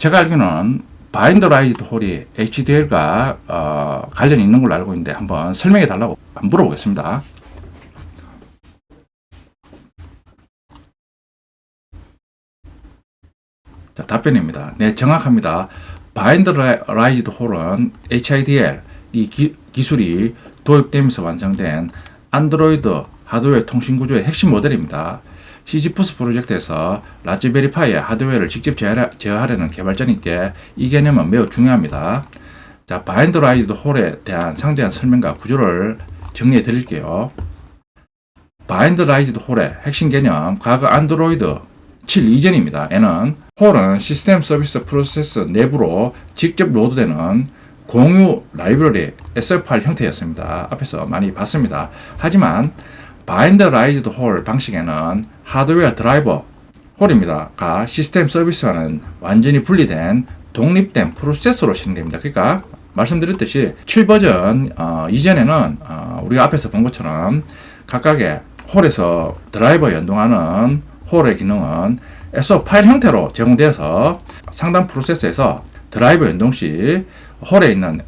제가 알기로는 바인더 라이즈드 홀이 HDL과 관련이 있는 걸로 알고 있는데 한번 설명해 달라고 물어보겠습니다. 자, 답변입니다. 네, 정확합니다. 바인더 라이즈드 홀은 HIDL 이 기술이 도입되면서 완성된 안드로이드 하드웨어 통신 구조의 핵심 모델입니다. 시지푸스 프로젝트에서 라즈베리 파이의 하드웨어를 직접 제어하려는 개발자님께 이 개념은 매우 중요합니다. 자, 바인더 라이즈드 홀에 대한 상세한 설명과 구조를 정리해 드릴게요. 바인더 라이즈드 홀의 핵심 개념, 과거 안드로이드 7 이전입니다. 에는 홀은 시스템 서비스 프로세스 내부로 직접 로드되는 공유 라이브러리 SF 파일 형태였습니다. 앞에서 많이 봤습니다. 하지만 바인더 라이즈드 홀 방식에는 하드웨어 드라이버 홀입니다가 시스템 서비스와는 완전히 분리된 독립된 프로세서로 실행됩니다. 그러니까 말씀드렸듯이 7버전 이전에는 우리가 앞에서 본 것처럼 각각의 홀에서 드라이버 연동하는 홀의 기능은 SO 파일 형태로 제공되어서 상단 프로세서에서 드라이버 연동 시 홀에 있는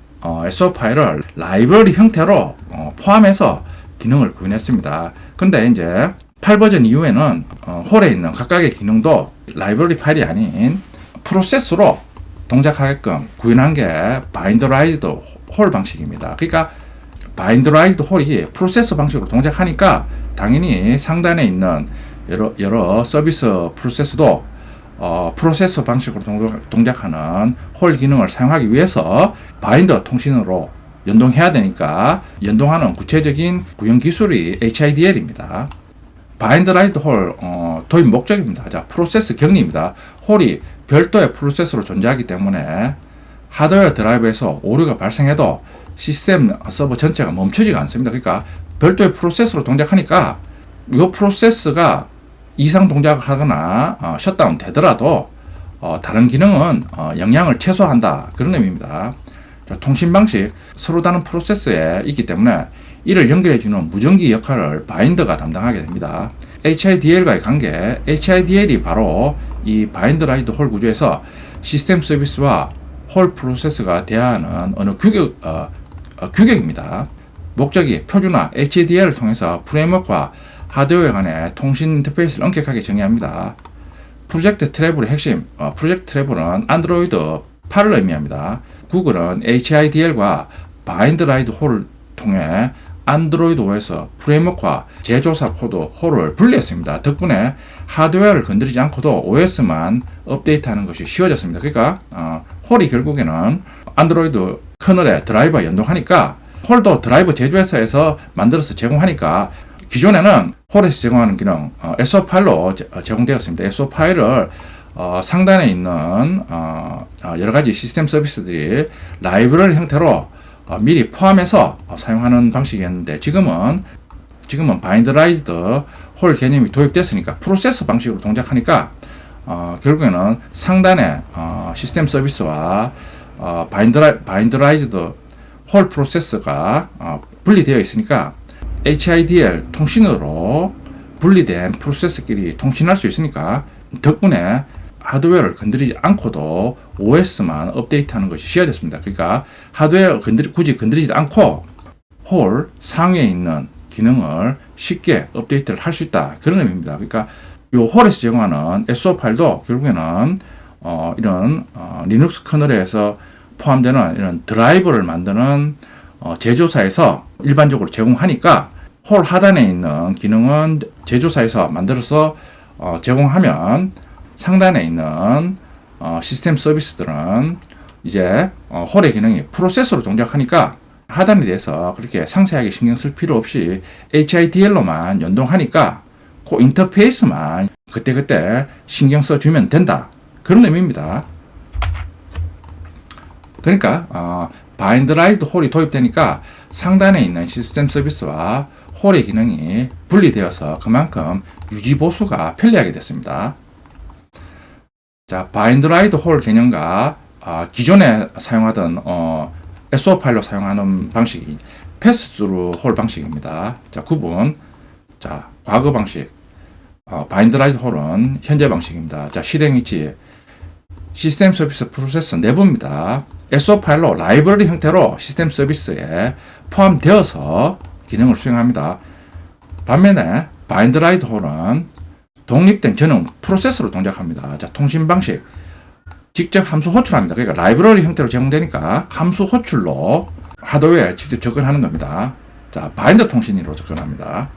SO 파일을 라이브러리 형태로 포함해서 기능을 구현했습니다. 근데 이제 8버전 이후에는 홀에 있는 각각의 기능도 라이브러리 파일이 아닌 프로세스로 동작하게끔 구현한 게 바인더 라이즈드 홀 방식입니다. 그러니까 바인더 라이즈드 홀이 프로세서 방식으로 동작하니까 당연히 상단에 있는 여러 서비스 프로세스도 프로세서 방식으로 동작하는 홀 기능을 사용하기 위해서 바인더 통신으로 연동해야 되니까 연동하는 구체적인 구현 기술이 HIDL입니다. 바인더 라이즈드 홀 도입 목적입니다. 자, 프로세스 격리입니다. 홀이 별도의 프로세스로 존재하기 때문에 하드웨어 드라이브에서 오류가 발생해도 시스템 서버 전체가 멈추지가 않습니다. 그러니까 별도의 프로세스로 동작하니까 이 프로세스가 이상 동작을 하거나 셧다운 되더라도 다른 기능은 영향을 최소화한다, 그런 의미입니다. 자, 통신 방식, 서로 다른 프로세스에 있기 때문에 이를 연결해주는 무전기 역할을 바인더가 담당하게 됩니다. HIDL과의 관계, HIDL이 바로 이 바인더 라이즈드 홀 구조에서 시스템 서비스와 홀 프로세스가 대화하는 어느 규격입니다. 목적이 표준화 HDL을 통해서 프레임워크와 하드웨어 간의 통신 인터페이스를 엄격하게 정의합니다. 프로젝트 트래블의 핵심, 프로젝트 트래블은 안드로이드 8을 의미합니다. 구글은 HIDL과 바인더 라이즈드 홀을 통해 안드로이드 OS 프레임워크와 제조사 코드 홀을 분리했습니다. 덕분에 하드웨어를 건드리지 않고도 OS만 업데이트하는 것이 쉬워졌습니다. 그러니까 홀이 결국에는 안드로이드 커널에 드라이버 연동하니까 홀도 드라이버 제조회사에서 만들어서 제공하니까 기존에는 홀에서 제공하는 기능 SO 파일로 제공되었습니다. SO 파일을 상단에 있는 여러 가지 시스템 서비스들이 라이브러리 형태로 미리 포함해서 사용하는 방식이었는데 지금은 바인더 라이즈드 홀 개념이 도입됐으니까 프로세서 방식으로 동작하니까 결국에는 상단에 시스템 서비스와 바인더 라이즈드 홀 프로세서가 분리되어 있으니까 HIDL 통신으로 분리된 프로세서끼리 통신할 수 있으니까 덕분에 하드웨어를 건드리지 않고도 OS만 업데이트하는 것이 쉬워졌습니다. 그러니까 하드웨어 굳이 건드리지 않고 홀 상위에 있는 기능을 쉽게 업데이트를 할 수 있다, 그런 의미입니다. 그러니까 이 홀에서 제공하는 SO 파일도 결국에는 이런 리눅스 커널에서 포함되는 이런 드라이버를 만드는 제조사에서 일반적으로 제공하니까 홀 하단에 있는 기능은 제조사에서 만들어서 제공하면 상단에 있는 시스템 서비스들은 이제 홀의 기능이 프로세서로 동작하니까 하단에 대해서 그렇게 상세하게 신경 쓸 필요 없이 HIDL로만 연동하니까 그 인터페이스만 그때그때 신경 써주면 된다, 그런 의미입니다. 그러니까 바인더 라이즈드 홀이 도입되니까 상단에 있는 시스템 서비스와 홀의 기능이 분리되어서 그만큼 유지 보수가 편리하게 됐습니다. 자, 바인더 라이즈드 홀 개념과 기존에 사용하던 SO 파일로 사용하는 방식이 패스스루 홀 방식입니다. 자, 구분. 자, 과거 방식. 바인더 라이즈드 홀은 현재 방식입니다. 자, 실행 위치. 시스템 서비스 프로세서 내부입니다. SO 파일로 라이브러리 형태로 시스템 서비스에 포함되어서 기능을 수행합니다. 반면에 바인드 라이트 홀은 독립된 전용 프로세서로 동작합니다. 자, 통신 방식 직접 함수 호출합니다. 그러니까 라이브러리 형태로 제공되니까 함수 호출로 하드웨어에 직접 접근하는 겁니다. 자, 바인더 통신으로 접근합니다.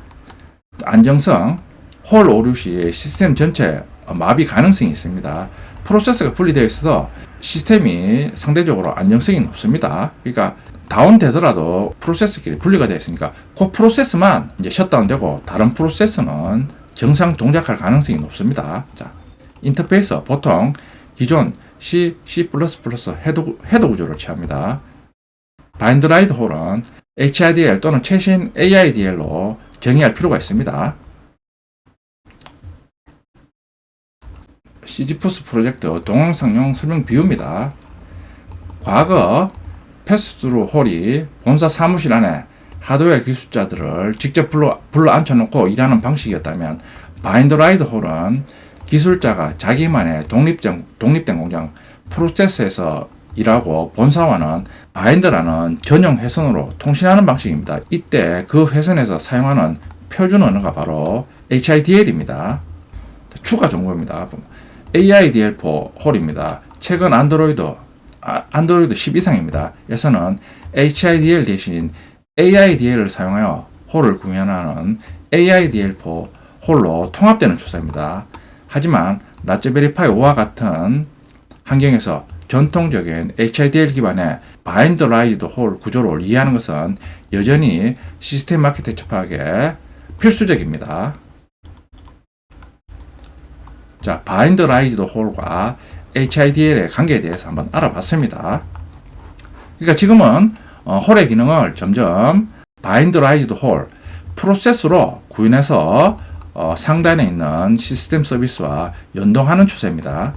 안정성, 홀 오류 시 시스템 전체 마비 가능성이 있습니다. 프로세서가 분리되어 있어서 시스템이 상대적으로 안정성이 높습니다. 그러니까 다운되더라도 프로세서끼리 분리가 되어 있으니까 그 프로세서만 이제 셧다운되고 다른 프로세서는 정상 동작할 가능성이 높습니다. 자, 인터페이스 보통 기존 C, C++ 헤더 구조를 취합니다. 바인드 라이트 홀은 HIDL 또는 최신 AIDL로 정의할 필요가 있습니다. 시지푸스 프로젝트 동영상용 설명 비유입니다. 과거 패스트루 홀이 본사 사무실 안에 하드웨어 기술자들을 직접 불러 앉혀놓고 일하는 방식이었다면 바인드 라이트 홀은 기술자가 자기만의 독립된 공장 프로세스에서 일하고 본사와는 바인드라는 전용 회선으로 통신하는 방식입니다. 이때 그 회선에서 사용하는 표준 언어가 바로 HIDL입니다. 추가 정보입니다. AIDL4 홀입니다. 최근 안드로이드 10 이상입니다. 에서는 HIDL 대신 AIDL을 사용하여 홀을 구현하는 AIDL4 홀로 통합되는 추세입니다. 하지만 라즈베리 파이 5와 같은 환경에서 전통적인 HIDL 기반의 바인드 라이트 홀 구조를 이해하는 것은 여전히 시스템 아키텍처 파악에 필수적입니다. 자, 바인드 라이트 홀과 HIDL의 관계에 대해서 한번 알아봤습니다. 그러니까 지금은 홀의 기능을 점점 바인드 라이트 홀 프로세스로 구현해서 상단에 있는 시스템 서비스와 연동하는 추세입니다.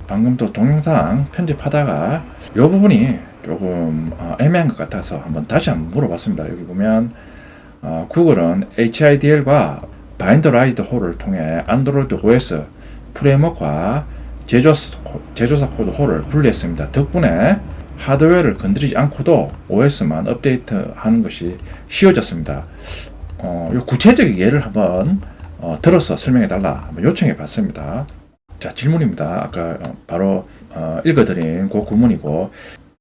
방금 또 동영상 편집하다가 이 부분이 조금 애매한 것 같아서 다시 한번 물어봤습니다. 여기 보면 구글은 HIDL과 바인드 라이트 홀을 통해 안드로이드 OS 프레임워크와 제조사 코드 홀을 분리했습니다. 덕분에 하드웨어를 건드리지 않고도 OS만 업데이트하는 것이 쉬워졌습니다. 요 구체적인 예를 한번 들어서 설명해달라 한번 요청해 봤습니다. 자, 질문입니다. 아까 바로 읽어드린 그 구문이고,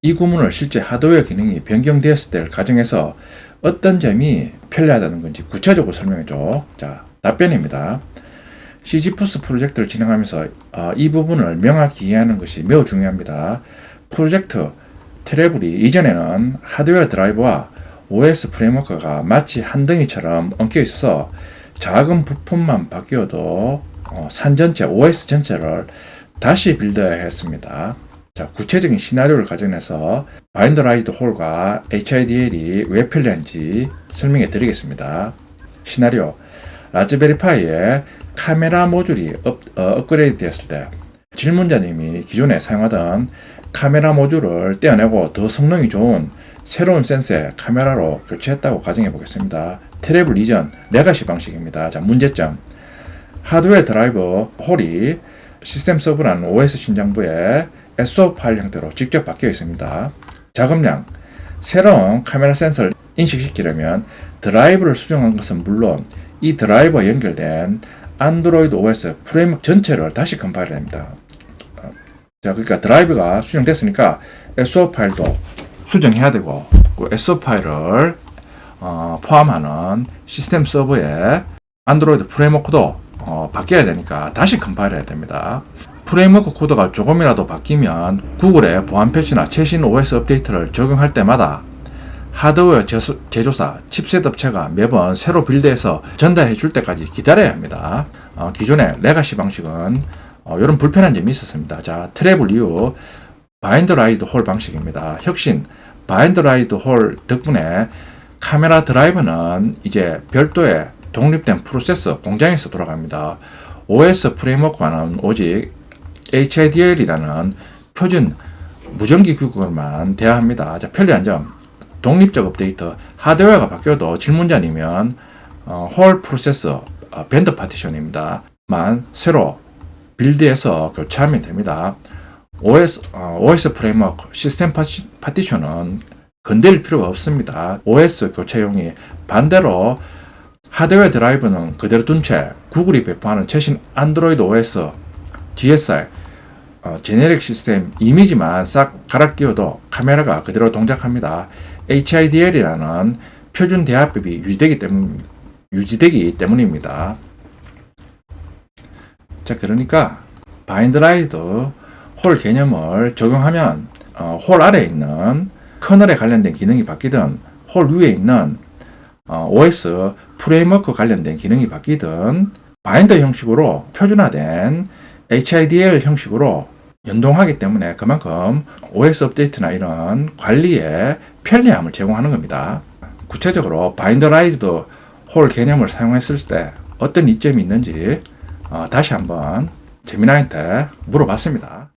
이 구문을 실제 하드웨어 기능이 변경되었을 때를 가정해서 어떤 점이 편리하다는 건지 구체적으로 설명해줘. 자, 답변입니다. 시지푸스 프로젝트를 진행하면서 이 부분을 명확히 이해하는 것이 매우 중요합니다. 프로젝트 트래블이 이전에는 하드웨어 드라이버와 OS 프레임워크가 마치 한 덩이처럼 엉켜 있어서 작은 부품만 바뀌어도 산 전체, OS 전체를 다시 빌드해야 했습니다. 자, 구체적인 시나리오를 가정해서 바인드 라이트 홀과 HIDL이 왜 편리한지 설명해 드리겠습니다. 시나리오, 라즈베리 파이에 카메라 모듈이 업그레이드 되었을 때 질문자님이 기존에 사용하던 카메라 모듈을 떼어내고 더 성능이 좋은 새로운 센서의 카메라로 교체했다고 가정해 보겠습니다. 트래블 이전 레가시 방식입니다. 자, 문제점, 하드웨어 드라이버 홀이 시스템 서브라는 OS 신장부에 SO 파일 형태로 직접 바뀌어 있습니다. 작업량, 새로운 카메라 센서를 인식시키려면 드라이버를 수정한 것은 물론 이 드라이버와 연결된 안드로이드 OS 프레임워크 전체를 다시 컴파일해야 됩니다. 자, 그러니까 드라이버가 수정됐으니까 SO 파일도 수정해야 되고, 그 SO 파일을 포함하는 시스템 서버의 안드로이드 프레임워크도 바뀌어야 되니까 다시 컴파일해야 됩니다. 프레임워크 코드가 조금이라도 바뀌면 구글의 보안 패치나 최신 OS 업데이트를 적용할 때마다 하드웨어 제조사, 칩셋 업체가 매번 새로 빌드해서 전달해 줄 때까지 기다려야 합니다. 기존의 레가시 방식은 이런 불편한 점이 있었습니다. 자, 트래블 이후 바인드 라이트 홀 방식입니다. 혁신, 바인드 라이트 홀 덕분에 카메라 드라이버는 이제 별도의 독립된 프로세서 공장에서 돌아갑니다. OS 프레임워크와는 오직 HIDL이라는 표준 무전기 규격을만 대화합니다. 자, 편리한 점, 독립적 업데이트, 하드웨어가 바뀌어도 질문자님은 홀 프로세서 벤더 파티션입니다. 만 새로 빌드해서 교체하면 됩니다. OS 프레임워크 시스템 파티션은 건드릴 필요가 없습니다. OS 교체용이 반대로 하드웨어 드라이브는 그대로 둔 채 구글이 배포하는 최신 안드로이드 OS GSI 제네릭 시스템 이미지만 싹 갈아 끼워도 카메라가 그대로 동작합니다. HIDL이라는 표준 대화법이 유지되기 때문입니다. 자, 그러니까 바인드라이드 홀 개념을 적용하면 홀 아래에 있는 커널에 관련된 기능이 바뀌든 홀 위에 있는 OS 프레임워크 관련된 기능이 바뀌든 바인더 형식으로 표준화된 HIDL 형식으로 연동하기 때문에 그만큼 OS 업데이트나 이런 관리에 편리함을 제공하는 겁니다. 구체적으로 바인더라이즈드 홀 개념을 사용했을 때 어떤 이점이 있는지 다시 한번 재미나한테 물어봤습니다.